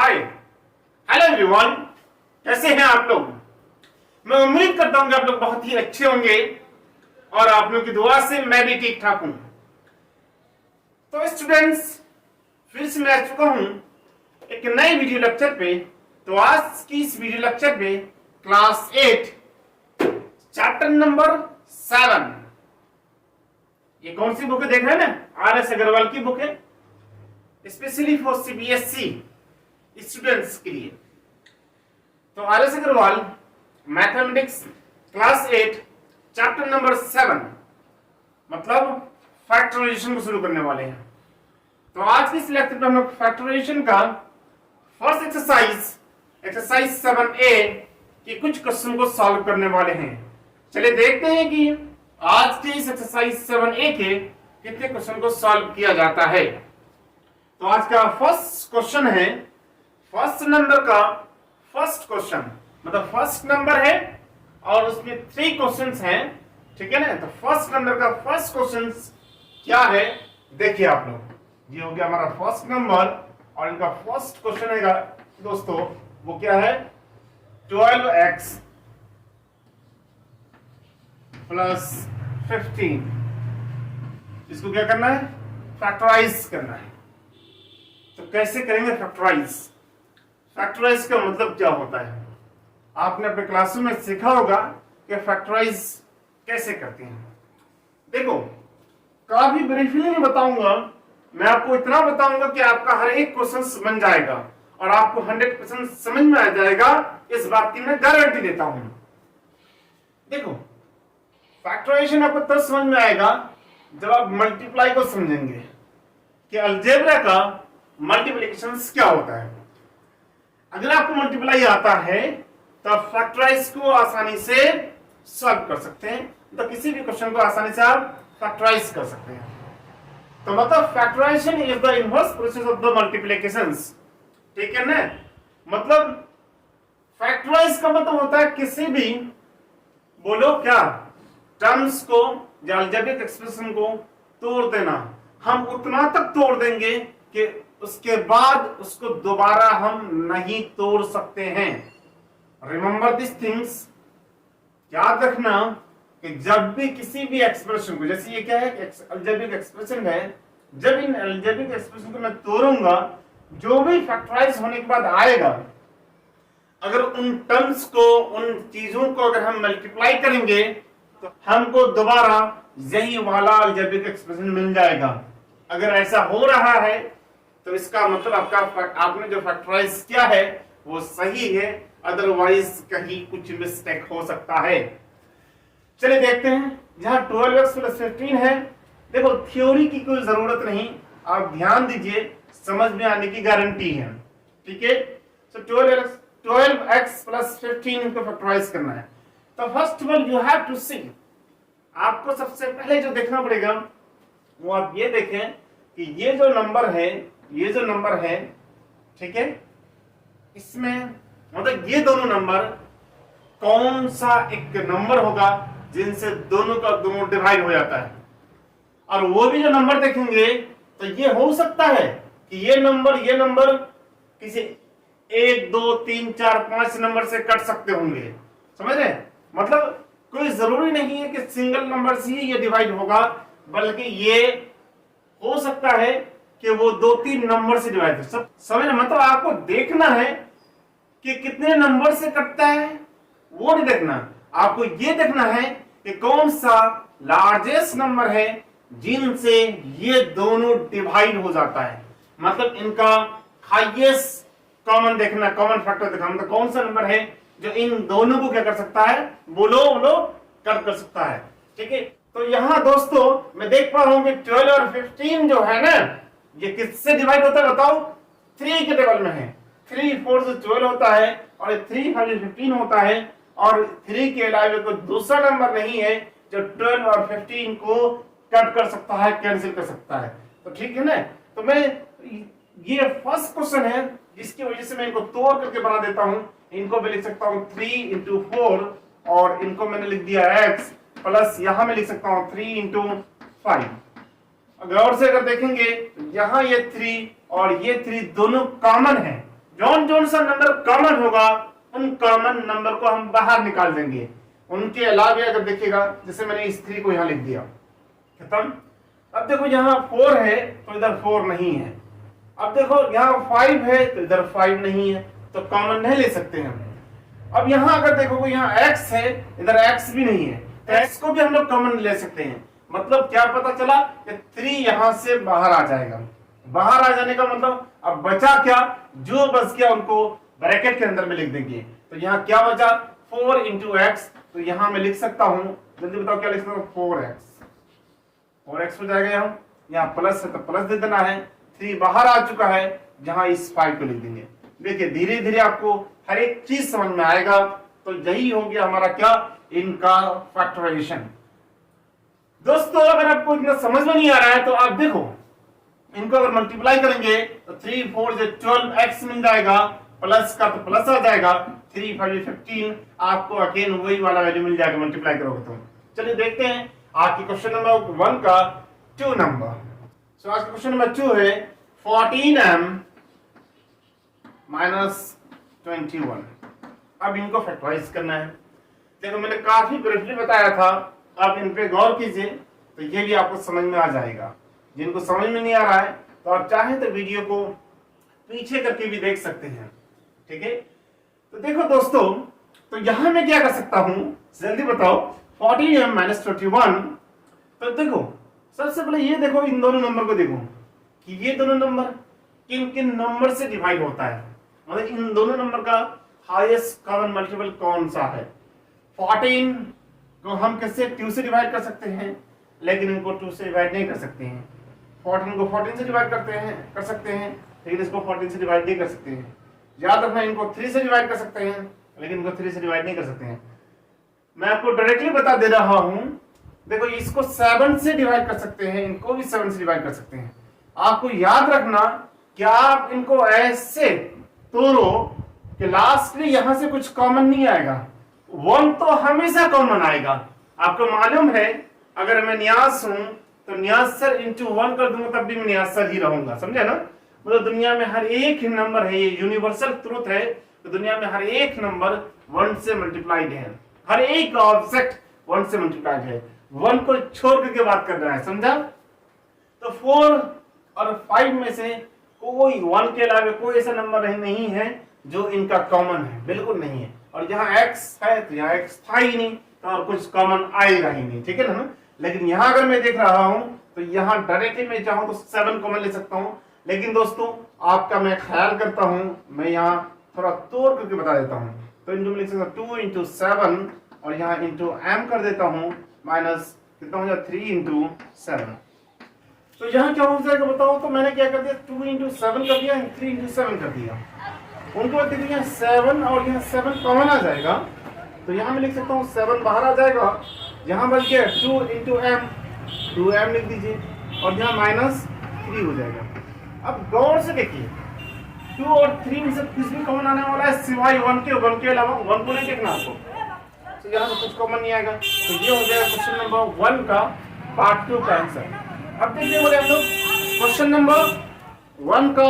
Hi hello everyone, कैसे हैं आप लोग। मैं उम्मीद करता हूं कि आप लोग बहुत ही अच्छे होंगे और आप लोगों की दुआ से मैं भी ठीक ठाक हूं। तो स्टूडेंट्स, फिर से मैं आ चुका हूं एक नए वीडियो लेक्चर पे। तो आज की इस वीडियो लेक्चर पे क्लास 8 चैप्टर नंबर 7, ये कौन सी बुक है देख रहे हैं ना, RS अग्रवाल की बुक है, स्पेशली फॉर CBSE स्टूडेंट्स के लिए। तो RS Agarwal mathematics class 8 chapter number 7 मतलब फैक्टराइजेशन को शुरू करने वाले हैं। तो आज की इस लेक्चर में हम लोग फैक्टराइजेशन का फर्स्ट एक्सरसाइज 7A के कुछ क्वेश्चन को सॉल्व करने वाले हैं। चलिए देखते हैं कि आज के इस एक्सरसाइज 7A के कितने क्वेश्चन को सॉल्व किया जाता है। तो आज का फर्स्ट क्वेश्चन है, फर्स्ट नंबर का फर्स्ट क्वेश्चन, मतलब फर्स्ट नंबर है और उसमें 3 क्वेश्चंस हैं, ठीक है ना। तो फर्स्ट नंबर का फर्स्ट क्वेश्चन क्या है देखिए आप लोग। ये हो गया हमारा फर्स्ट नंबर और इनका फर्स्ट क्वेश्चन है दोस्तों, वो क्या है 12x प्लस 15। इसको क्या करना है, फैक्टराइज करना है। तो कैसे करेंगे फैक्टराइज। फैक्टराइज का मतलब क्या होता है, आपने अपने क्लासरूम में सीखा होगा कि फैक्टराइज कैसे करते हैं। देखो, काफी ब्रीफली नहीं बताऊंगा, मैं आपको इतना बताऊंगा कि आपका हर एक क्वेश्चन बन जाएगा और आपको 100% समझ में आ जाएगा, इस बात की मैं गारंटी देता हूं। देखो, फैक्टराइजेशन आपको तब समझ में आएगा जब आप मल्टीप्लाई को समझेंगे कि अलजेब्रा का मल्टीप्लिकेशन क्या होता है। अगर आपको मल्टीप्लाई आता है तो आप फैक्टराइज को आसानी से सॉल्व कर सकते हैं। तो किसी भी क्वेश्चन को आसानी से आप फैक्टराइज कर सकते हैं। तो मतलब factorization is the inverse process of the multiplications, ठीक है ना। मतलब फैक्टराइज का मतलब होता है किसी भी, बोलो क्या, टर्म्स को या अलजेब्रिक एक्सप्रेशन को तोड़ देना। हम उतना तक तोड़ देंगे कि उसके बाद उसको दोबारा हम नहीं तोड़ सकते हैं। रिमेंबर दिस थिंग्स, याद रखना कि जब भी किसी भी एक्सप्रेशन को, जैसे ये क्या है अलजेब्रिक एक्सप्रेशन है, जब इन अलजेब्रिक एक्सप्रेशन को मैं तोड़ूंगा, जो भी फैक्टराइज होने के बाद आएगा, अगर उन टर्म्स को, उन चीजों को अगर हम मल्टीप्लाई करेंगे तो हमको दोबारा यही वाला अलजेब्रिक एक्सप्रेशन मिल जाएगा। अगर ऐसा हो रहा है तो इसका मतलब आपने जो फैक्टराइज किया है वो सही है, अदरवाइज कहीं कुछ मिस्टेक हो सकता है। चलिए देखते हैं। जहां 12x प्लस 15 है, देखो थ्योरी की कोई जरूरत नहीं, आप ध्यान दीजिए, समझ में आने की गारंटी है, ठीक है। तो 12x प्लस 15 को फैक्टराइज करना है। तो first of all you have to see, आपको सबसे पहले जो देखना पड़ेगा वो आप ये देखें कि ये जो नंबर है, ठीक है, इसमें मतलब ये दोनों नंबर कौन सा एक नंबर होगा जिनसे दोनों का दोनों डिवाइड हो जाता है। और वो भी जो नंबर देखेंगे तो ये हो सकता है कि ये नंबर किसी 1 2 3 4 5 नंबर से कट सकते होंगे, समझ रहे। मतलब कोई जरूरी नहीं है कि सिंगल नंबर से ही ये डिवाइड होगा, बल्कि ये हो सकता है कि वो 2-3 नंबर से डिवाइड हो। सब समझ, मतलब आपको देखना है कि कितने नंबर से कटता है, वो नहीं देखना, आपको ये देखना है कि कौन सा लार्जेस्ट नंबर है जिनसे ये दोनों डिवाइड हो जाता है। मतलब इनका हाईएस्ट कॉमन देखना, कॉमन फैक्टर देखना, मतलब कौन सा नंबर है जो इन दोनों को क्या कर सकता है, बोलो कट कर सकता है, ठीक है। तो यहां दोस्तों मैं देख पा रहा हूं कि 12 और 15 जो है ना, ये किससे डिवाइड होता है बताओ, 3 के टेबल में है। 3 4 से 12 होता है और 3 5 15 होता है, और 3 के अलावा कोई दूसरा नंबर नहीं है जो 12 और 15 को कट कर सकता है, कैंसिल कर सकता है। तो ठीक है ना। तो मैं ये फर्स्ट क्वेश्चन है जिसकी वजह से मैं इनको तोड़ करके बना देता हूं। इनको मैं लिख सकता हूं 3 into 4 और इनको मैंने लिख दिया x प्लस यहां मैं लिख सकता हूं 3 into 5। गौर से अगर देखेंगे तो यहां ये 3 और ये 3 दोनों कॉमन है, जौन जौन सा नंबर कॉमन होगा उन कॉमन नंबर को हम बाहर निकाल देंगे। उनके अलावा अगर देखिएगा, जैसे मैंने इस 3 को यहां लिख दिया, खत्म। अब देखो यहाँ 4 है तो इधर 4 नहीं है। अब देखो यहाँ 5 है तो इधर 5 नहीं है, तो कॉमन नहीं ले सकते हैं। अब यहाँ अगर देखो यहाँ x है, इधर x भी नहीं है, तो x को भी हम लोग कॉमन ले सकते हैं। मतलब क्या पता चला कि 3 यहां से बाहर आ जाएगा। बाहर आ जाने का मतलब अब बचा क्या, जो बच गया उनको ब्रैकेट के अंदर में लिख देंगे। तो यहाँ क्या बचा, 4 इंटू एक्स, तो यहाँ मैं लिख सकता हूं, जल्दी बताओ क्या लिख सकता हूँ, 4x हो जाएगा। यहाँ प्लस है तो प्लस दे देना है, 3 बाहर आ चुका है, जहां इस 5 को लिख देंगे। देखिए धीरे धीरे आपको हर एक चीज समझ में आएगा। तो यही हो गया हमारा क्या, इनका फैक्टराइजेशन। दोस्तों अगर आपको इतना समझ में नहीं आ रहा है तो आप देखो, इनको अगर मल्टीप्लाई करेंगे तो 3 4 से 12x मिल जाएगा, प्लस का तो प्लस आ जाएगा, 3 5 15, आपको अगेन वही वाला वैल्यू मिल जाएगा मल्टीप्लाई करोगे तो। चलिए देखते हैं आपके क्वेश्चन नंबर 1 का 2 नंबर। सो आज का क्वेश्चन नंबर 2 है 14m माइनस 21। अब इनको फैक्टराइज करना है। देखो मैंने काफी ब्रीफली बताया था, आप इन पे गौर कीजिए तो ये भी आपको समझ में आ जाएगा। जिनको समझ में नहीं आ रहा है तो आप चाहें तो वीडियो को पीछे करके भी देख सकते हैं, ठीक है। तो देखो दोस्तों, तो यहां मैं क्या कर सकता हूं, जल्दी बताओ, 14m माइनस 21। तो देखो सबसे पहले ये देखो, इन दोनों नंबर को देखो कि ये दोनों नंबर किन किन नंबर से डिवाइड होता है, मतलब इन दोनों नंबर का हाईएस्ट कॉमन मल्टीपल कौन सा है। 14 को हम किससे 2 से डिवाइड कर सकते हैं, लेकिन इनको 2 से डिवाइड नहीं कर सकते हैं। 14 को 14 से डिवाइड कर सकते हैं, लेकिन इसको 14 से डिवाइड नहीं कर सकते हैं। याद रखना, इनको 3 से डिवाइड कर सकते हैं, लेकिन इनको 3 से डिवाइड नहीं कर सकते हैं। मैं आपको डायरेक्टली बता दे रहा हूं, देखो इसको 7 से डिवाइड कर सकते हैं, इनको भी 7 से डिवाइड कर सकते हैं। आपको याद रखना, क्या आप इनको ऐसे तोड़ो कि लास्ट में यहां से कुछ कॉमन नहीं आएगा, 1 तो हमेशा कॉमन आएगा। आपको मालूम है अगर मैं न्यास हूं तो न्यास सर इंटू 1 कर दूंगा तब भी मैं न्यास सर ही रहूंगा, समझे ना। मतलब दुनिया में हर एक नंबर है, ये यूनिवर्सल ट्रूथ है, तो दुनिया में हर एक नंबर 1 से मल्टीप्लाइड है, हर एक ऑब्जेक्ट 1 से मल्टीप्लाइड है। 1 को छोड़ करके बात कर रहा है, समझा। तो 4 और 5 में से कोई 1 के अलावा कोई ऐसा नंबर नहीं है जो इनका कॉमन है, बिल्कुल नहीं है। और यहाँ x है तो यहाँ x था ही नहीं, तो और कुछ कॉमन आएगा ही नहीं, ठीक है ना। लेकिन यहाँ अगर मैं देख रहा हूं तो यहाँ डायरेक्टली मैं चाहूं तो 7 कॉमन ले सकता हूं। लेकिन दोस्तों आपका मैं ख्याल करता हूं, मैं यहाँ थोड़ा तोड़ करके बता देता हूं। तो इनको मैं लिख सकता हूं 2 इंटू 7 और यहाँ इंटू m कर देता हूं, माइनस कितना हो जाए 3 इंटू 7। तो यहाँ क्या हो जाएगा बताओ। तो मैंने क्या कर दिया, 2 इंटू 7 कर दिया, 3 इंटू 7 कर दिया। उनको बाद देखिए यहाँ 7 और यहाँ 7 कॉमन आ जाएगा, तो यहाँ मैं लिख सकता हूँ 7 बाहर आ जाएगा, यहाँ बच गया 2 इंटू m, 2m लिख दीजिए, और यहाँ माइनस 3 हो जाएगा। अब गौर से देखिए 2 और 3 में से कुछ भी कॉमन आने वाला है सिवाय 1 के अलावा 1 को नहीं देखना आपको, तो यहाँ से कुछ कॉमन नहीं आएगा। तो ये हो जाएगा क्वेश्चन नंबर 1 का पार्ट 2 का आंसर। अब देखिए बोले हम लोग क्वेश्चन नंबर 1 का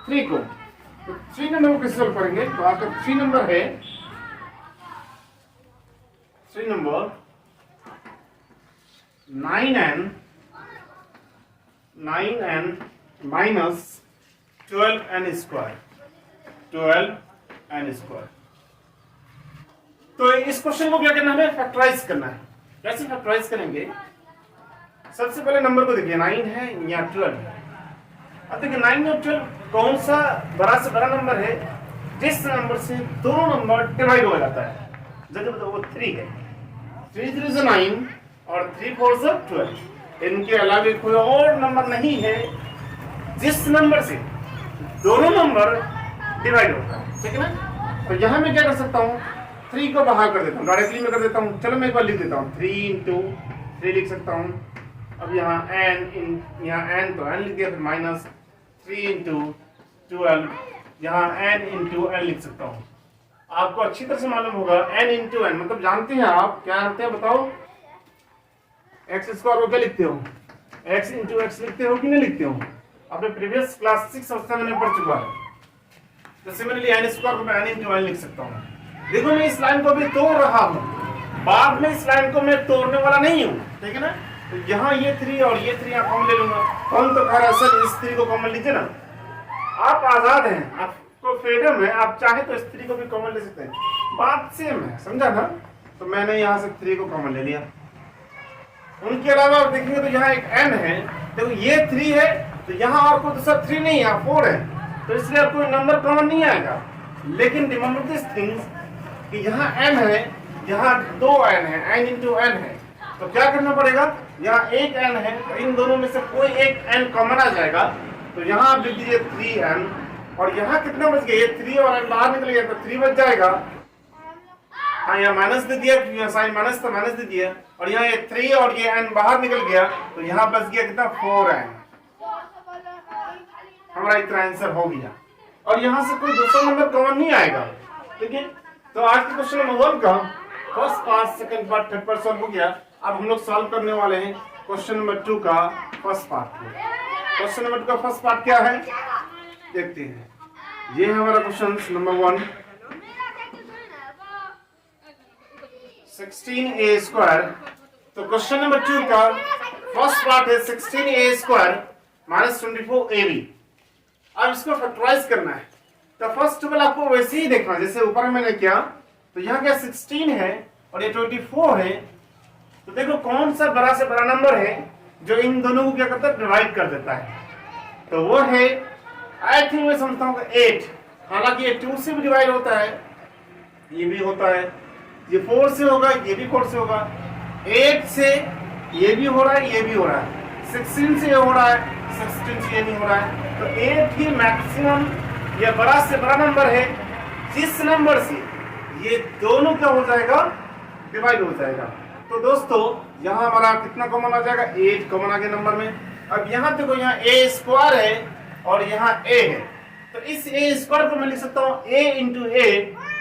3 को, तो 3 नंबर को कैसे सॉल्व करेंगे। तो आपका 3 नंबर है, 3 number 9n minus 12n square, 12n square. तो इस क्वेश्चन को क्या करना है, फैक्टराइज करना है। कैसे फैक्टराइज करेंगे, सबसे पहले नंबर को देखिए 9 है या 12 है। अब देखिए 9 और 12 कौन सा बड़ा से बड़ा नंबर है जिस नंबर से दोनों नंबर डिवाइड हो जाता है। जल्दी बताओ, वो 3 है। 3 3 से 9 और 3 4 से 12। इनके अलावा कोई और नंबर नहीं है जिस नंबर से दोनों नंबर डिवाइड होता है, ठीक है ना। तो यहाँ मैं क्या कर सकता हूँ, 3 को बाहर कर देता हूँ, डायरेक्टली मैं कर देता हूँ। चलो मैं एक बार लिख देता हूँ, 3 इंटू 3 लिख सकता हूँ। अब यहाँ यहाँ n तो n लिख दिया, फिर माइनस 3 इंटू 12, यहाँ n इंटू n लिख सकता हूँ। आपको अच्छी तरह से मालूम होगा n इंटू n मतलब जानते हैं आप, क्या जानते हैं बताओ। x स्क्वायर को क्या लिखते हो, x इंटू x लिखते हो कि नहीं लिखते हो। अपने प्रीवियस क्लास 6 अवस्था में पढ़ चुका है। तो सिमिलरली n स्क्वायर को मैं n इंटू n लिख सकता हूँ। देखो मैं इस लाइन को भी तोड़ रहा हूँ, बाद में इस लाइन को मैं तोड़ने वाला नहीं हूँ, ठीक है ना। तो यहाँ ये 3 और ये 3 यहाँ कॉमन ले लूंगा। कौन तो कह रहा है सर इस 3 को कॉमन लीजिए ना, आप आजाद हैं, आपको फ्रीडम है, आप चाहे तो इस 3 को भी कॉमन ले सकते हैं, बात सेम है, समझा ना। तो मैंने यहाँ से 3 को कॉमन ले लिया। उनके अलावा आप देखेंगे तो यहाँ एक n है, देखो ये 3 है तो यहाँ और कोई दूसरा 3 नहीं है, 4 है, तो इसलिए अब कोई नंबर कॉमन नहीं आएगा। लेकिन रिमेंबर दिस थिंग्स कि यहाँ n है, यहाँ 2n है, n इंटू n है, तो क्या करना पड़ेगा, यहाँ एक n है तो इन दोनों में से कोई एक n कॉमन आ जाएगा। तो यहाँ आप लिख दीजिए 3n, और यहाँ कितना बच गया, ये 3 और n बाहर निकल गया तो 3 बच जाएगा। हाँ यहाँ माइनस दे दिया, साइन माइनस तो माइनस दे दिया, और यहाँ ये 3 और ये n बाहर निकल गया तो यहाँ बच गया कितना 4n। हमारा इतना आंसर हो गया, और यहाँ से कोई दूसरा नंबर कॉमन नहीं आएगा, ठीक है। तो आज के क्वेश्चन नंबर 1 का first part, second part, third part solve हो गया। अब हम लोग सॉल्व करने वाले हैं क्वेश्चन नंबर 2 का फर्स्ट पार्ट को। क्वेश्चन नंबर 2 का फर्स्ट पार्ट क्या है देखते हैं। ये है हमारा क्वेश्चन नंबर 1, 16a स्क्वायर। तो क्वेश्चन नंबर 2 का फर्स्ट पार्ट है 16a स्क्वायर माइनस 24ab। अब इसको फैक्टराइज करना है, तो फर्स्ट ऑफ ऑल आपको वैसे ही देखना जैसे ऊपर मैंने किया। तो यहाँ क्या 16 है और ये 24 है, तो देखो कौन सा बड़ा से बड़ा नंबर है जो इन दोनों को क्या करता है, डिवाइड कर देता है। तो वो है आई थिंक मैं समझता हूँ 8। हालांकि ये 2 से भी डिवाइड होता है, ये भी होता है, ये 4 से होगा, ये भी 4 से होगा, 8 से ये भी हो रहा है, ये भी हो रहा है, 16 से ये हो रहा है, 16 से ये नहीं हो रहा है। तो 8 ही मैक्सिमम या बड़ा से बड़ा नंबर है जिस नंबर से ये दोनों क्या हो जाएगा, डिवाइड हो जाएगा। तो दोस्तों यहाँ हमारा कितना कॉमन आ जाएगा, 8 कॉमन आ गया नंबर में। अब यहाँ देखो यहाँ a स्क्वायर है और यहाँ a है, तो इस a स्क्वायर को मैं लिख सकता हूँ a इंटू a।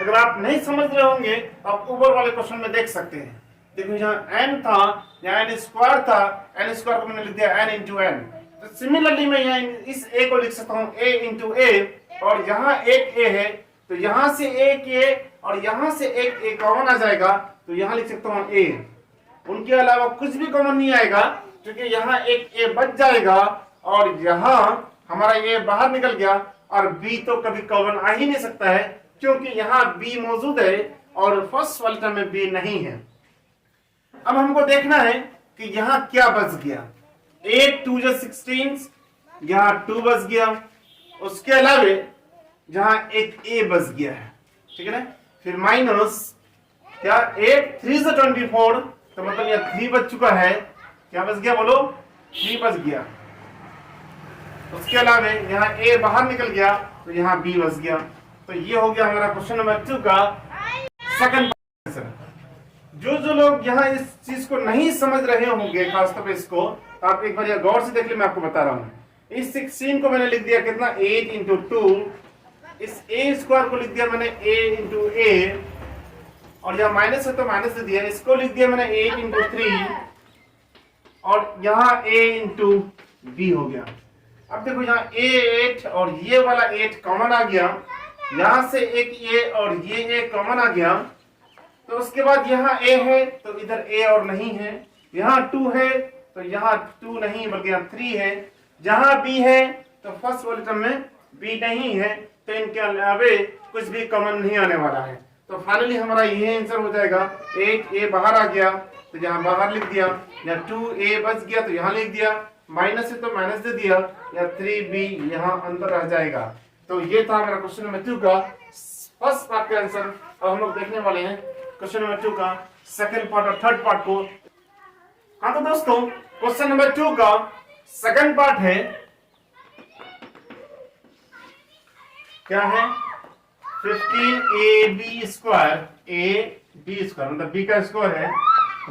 अगर आप नहीं समझ रहे होंगे तो आप ऊपर वाले क्वेश्चन में देख सकते हैं। देखो यहाँ n था, यहाँ n स्क्वायर था, n स्क्वायर को मैंने लिख दिया n इंटू n। तो सिमिलरली मैं यहाँ इस a को लिख सकता हूँ a इंटू a, और यहाँ एक a है तो यहाँ से एक a और यहाँ से एक a कॉमन आ जाएगा, तो यहाँ लिख सकता हूँ a। उनके अलावा कुछ भी कॉमन नहीं आएगा क्योंकि यहाँ एक a बच जाएगा और यहाँ हमारा a बाहर निकल गया, और b तो कभी कॉमन आ ही नहीं सकता है क्योंकि यहाँ b मौजूद है और फर्स्ट वाले टर्म में b नहीं है। अब हमको देखना है कि यहाँ क्या बच गया, 8 2 16, यहाँ 2 बच गया, उसके अलावा जहां एक a बच गया है, ठीक है ना। फिर माइनस क्या 8 3 से 24, तो मतलब यह 3 बच चुका है, क्या बच गया बोलो, 3 बच गया। उसके अलावा यहाँ a बाहर निकल गया तो यहाँ b बच गया। तो ये हो गया हमारा क्वेश्चन नंबर 2 का सेकंड आंसर। जो लोग यहाँ इस चीज को नहीं समझ रहे होंगे खासतौर पर इसको, तो आप एक बार यह गौर से देख ले, मैं आपको बता रहा हूँ। इस 16 को मैंने लिख दिया कितना 8 इंटू 2, इस a स्क्वायर को लिख दिया मैंने a इंटू a, और यहाँ माइनस है तो माइनस दे दिया, इसको लिख दिया मैंने 8 इंटू 3, और यहाँ a इंटू b हो गया। अब देखो यहाँ a 8 और ये वाला 8 कॉमन आ गया, यहाँ से एक a और ये a कॉमन आ गया। तो उसके बाद यहाँ a है तो इधर a और नहीं है, यहाँ 2 है तो यहाँ 2 नहीं बल्कि यहाँ 3 है, जहाँ b है तो फर्स्ट वाले टर्म में b नहीं है, तो इनके अलावे कुछ भी कॉमन नहीं आने वाला है। तो फाइनली हमारा ये आंसर हो जाएगा 8a बाहर आ गया तो यहाँ बाहर लिख दिया, या 2a बच गया तो यहाँ लिख दिया, माइनस है तो माइनस दे दिया, या 3b यहाँ अंदर रह जाएगा। तो ये था मेरा क्वेश्चन नंबर 2 का फर्स्ट पार्ट का आंसर। अब हम लोग देखने वाले हैं क्वेश्चन नंबर 2 का सेकंड पार्ट और थर्ड पार्ट को। हाँ तो दोस्तों क्वेश्चन नंबर 2 का सेकंड पार्ट है, क्या है 15ab square, a b square मतलब b का स्क्वायर है,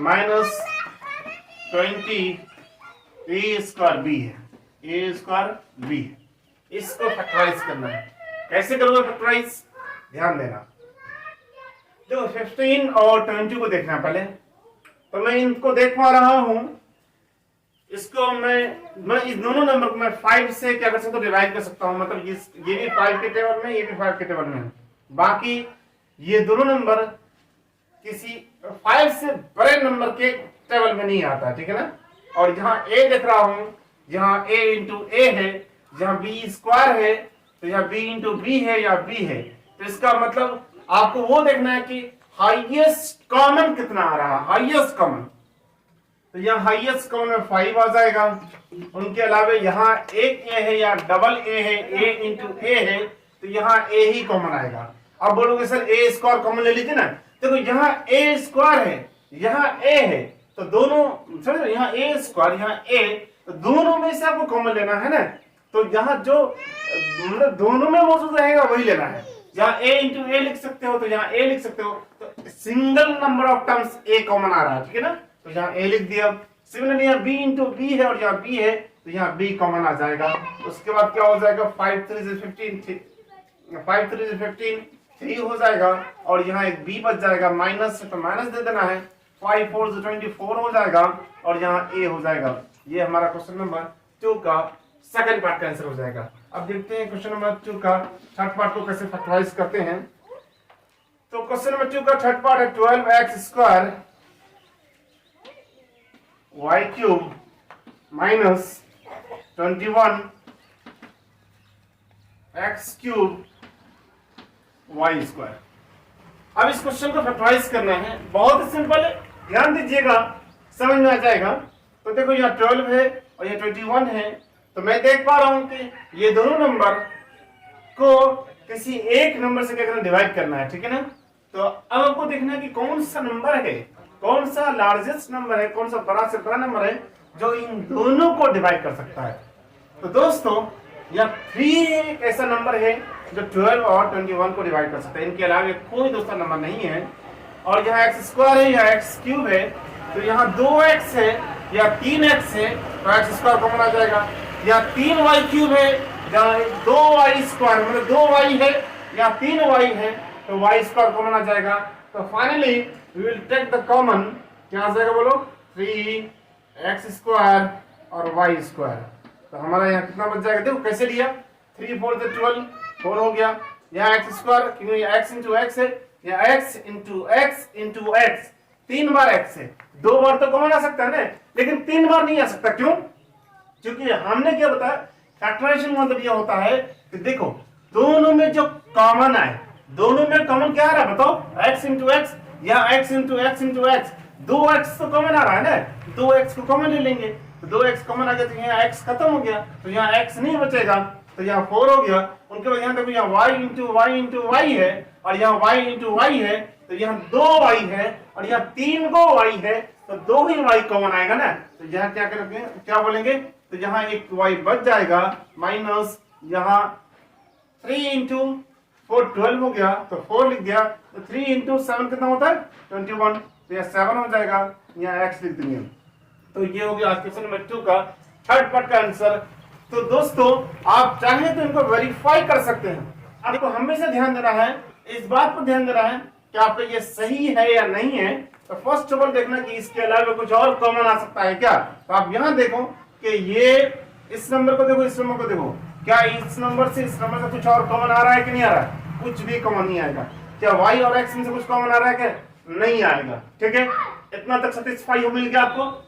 माइनस 20 a स्क्वायर b है, a स्क्वायर b है। इसको फैक्टराइज करना है। कैसे करोगे फैक्टराइज, ध्यान देना। जो 15 और 20 को देखना पहले, तो मैं इनको देख पा रहा हूं, इसको मैं इस दोनों नंबर को मैं 5 से क्या कर सकता हूँ, डिवाइड कर सकता हूँ। मतलब ये भी 5 के टेबल में, ये भी 5 के टेबल में है। बाकी ये दोनों नंबर किसी 5 से बड़े नंबर के टेबल में नहीं आता, ठीक है ना। और जहां a देख रहा हूं, जहां a इंटू a है, जहां b स्क्वायर है, तो यहाँ b इंटू b है या b है। तो इसका मतलब आपको वो देखना है कि हाईएस्ट कॉमन कितना आ रहा है, हाईएस्ट कॉमन। तो यहाँ हाईएस्ट कॉमन में 5 आ जाएगा। उनके अलावा यहाँ एक a है या डबल a है, a इंटू a है, तो यहाँ a ही कॉमन आएगा। अब बोलोगे सर a स्क्वायर कॉमन ले लीजिए ना। देखो यहाँ a स्क्वायर है, यहाँ a है, तो दोनों समझ, यहाँ a स्क्वायर, यहाँ a, तो दोनों में से आपको कॉमन लेना है ना। तो यहाँ जो मतलब दोनों में मौजूद रहेगा वही लेना है। यहाँ a इंटू a लिख सकते हो, तो यहाँ a लिख सकते हो। तो single number of terms a common आ रहा है, ठीक है ना। तो यहाँ a लिख दिया। सिमिलरली यहाँ b इंटू b है और यहाँ b है, तो यहाँ b कॉमन आ जाएगा। उसके बाद क्या हो जाएगा, 5 3 से 15, 5 3 से 15 3 हो जाएगा। और यहाँ एक b बच जाएगा, माइनस है तो माइनस दे देना है। 5 4 से 24 हो जाएगा और यहाँ a हो जाएगा। ये हमारा क्वेश्चन नंबर 2 का सेकंड पार्ट का आंसर हो जाएगा। अब देखते हैं क्वेश्चन नंबर 2 का थर्ड पार्ट को कैसे फैक्टराइज करते हैं। तो क्वेश्चन नंबर 2 का थर्ड पार्ट है 12x square y cube minus 21 x cube y square. अब इस क्वेश्चन को फैक्टराइज करना है, बहुत ही सिंपल है, ध्यान दीजिएगा, समझ में आ जाएगा। तो देखो यहाँ 12 है और ये 21 है। तो मैं देख पा रहा हूं कि ये दोनों नंबर को किसी एक नंबर से क्या करना, डिवाइड करना है, ठीक है ना। तो अब आपको देखना है कि कौन सा नंबर है, कौन सा लार्जेस्ट नंबर है, कौन सा बड़ा से बड़ा नंबर है जो इन दोनों को डिवाइड कर सकता है। तो दोस्तों यह 3 एक ऐसा नंबर है जो 12 और 21 को डिवाइड कर सकता है। इनके अलावा कोई दूसरा नंबर नहीं है। और यहाँ एक्स स्क्वायर है या एक्स क्यूब है, तो यहाँ 2x है या 3x है, तो एक्स स्क्वायर कॉमन आ जाएगा। या 3y क्यूब है, जहाँ 2y स्क्वायर मतलब 2y है या 3y है, तो y स्क्वायर कॉमन आ जाएगा। तो finally we will take the common, क्या आ जाएगा बोलो, 3x स्क्वायर और y स्क्वायर। तो हमारा यहाँ कितना बच जाएगा, देखो कैसे लिया, 3 4 से 12 4 हो गया। यहाँ एक्स स्क्वायर क्योंकि x इंटू एक्स है, या x इंटू एक्स 3 बार x है, 2 बार तो कॉमन आ सकता है ना, लेकिन 3 बार नहीं आ सकता। क्यों? क्योंकि हमने क्या बताया, फैक्टराइजेशन मतलब ये होता है कि देखो दोनों में जो कॉमन आए, दोनों में कॉमन क्या आ रहा है बताओ, x इंटू एक्स या x into x into x, 2x तो कॉमन आ रहा है ना, 2x को कॉमन ले लेंगे, तो 2x कॉमन आ गया, तो यहाँ x खत्म हो गया, तो यहाँ x नहीं बचेगा, तो यहाँ 4 हो गया। उनके बाद यहाँ देखो यहाँ y इंटू y है और यहाँ y इंटू y है, तो यहाँ 2y है और यहाँ 3 गो y है, तो 2 ही y कॉमन आएगा ना। तो यहाँ क्या करेंगे, क्या बोलेंगे, तो यहाँ एक y बच जाएगा, माइनस यहाँ 3 इंटू 4 12 हो गया, तो 4 लिख दिया, तो 3 इंटू 7 कितना होता है 21, तो यह 7 हो जाएगा, यहाँ x लिख देंगे। तो ये हो गया आज क्वेश्चन नंबर 2 का थर्ड पार्ट का आंसर। तो दोस्तों आप चाहे तो इनको वेरीफाई कर सकते हैं। आपको हमेशा ध्यान देना है, इस बात पर ध्यान देना है कि आपका ये सही है या नहीं है। तो फर्स्ट ऑफ ऑल देखना कि इसके अलावा कुछ और कॉमन आ सकता है क्या। तो आप यहाँ देखो कि ये इस नंबर को देखो, इस नंबर को देखो, क्या इस नंबर से कुछ और कॉमन आ रहा है कि नहीं आ रहा है, कुछ भी कॉमन नहीं आएगा। क्या y और x में से कुछ कॉमन आ रहा है क्या, नहीं आएगा। ठीक है, इतना तक सेटिस्फाई हो मिल गया, आपको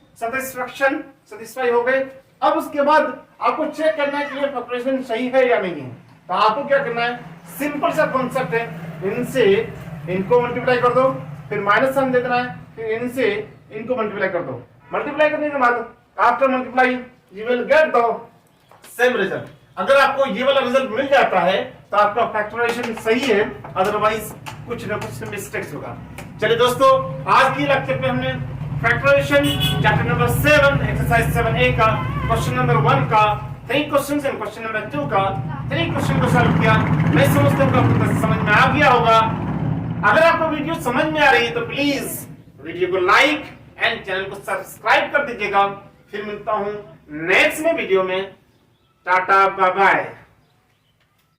सेटिस्फाई हो गए। अब उसके बाद आपको चेक करना है कि ये फैक्टराइजेशन सही है या नहीं है। तो आपको क्या करना है, सिंपल सा कॉन्सेप्ट है, इनसे इनको मल्टीप्लाई कर दो, फिर माइनस साइन दे देना है, फिर इनसे इनको मल्टीप्लाई कर दो। मल्टीप्लाई करने के बाद after multiply you will get the same result. अगर आपको ये वाला रिजल्ट मिल जाता है तो आपका फैक्टराइजेशन सही है, अदरवाइज कुछ ना कुछ मिस्टेक्स होगा। चलिए दोस्तों, आज की लेक्चर पे हमने factorisation chapter number 7 exercise 7A का क्वेश्चन नंबर 1 का 3 क्वेश्चंस एंड क्वेश्चन नंबर 2 का 3 क्वेश्चन को सॉल्व किया। मैं समझता हूं कि आपको समझ में आ गया होगा। अगर आपको वीडियो समझ में आ रही है तो प्लीज वीडियो को लाइक एंड चैनल को सब्सक्राइब कर दीजिएगा। फिर मिलता हूं नेक्स्ट में वीडियो में। टाटा बाय बाय।